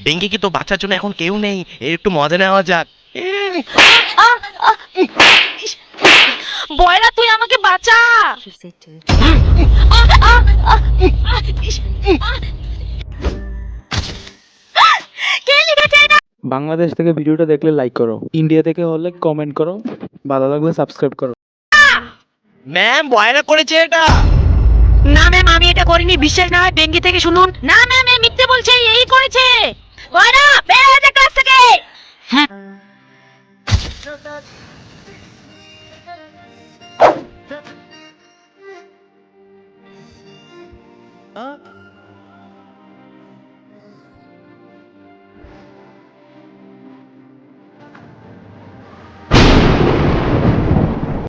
Dengue কি তো বাচ্চার জন্য এখন কেউ নেই, এর একটু মজা নেওয়া যাক। বয়রা তুই আমাকে বাঁচা। বাংলাদেশ থেকে ভিডিওটা দেখলে লাইক করো, ইন্ডিয়া থেকে হলে কমেন্ট করো, ভালো লাগলে সাবস্ক্রাইব করো। ম্যাম বয়রা করেছে এটা। না ম্যাম আমি এটা করিনি, বিশ্বাস না হয় ডেঙ্গি থেকে শুনুন। না ম্যাম এই মিথ্যে বলছে, এই করেছে। বয়রা বের হয়ে যা ক্লাস থেকে।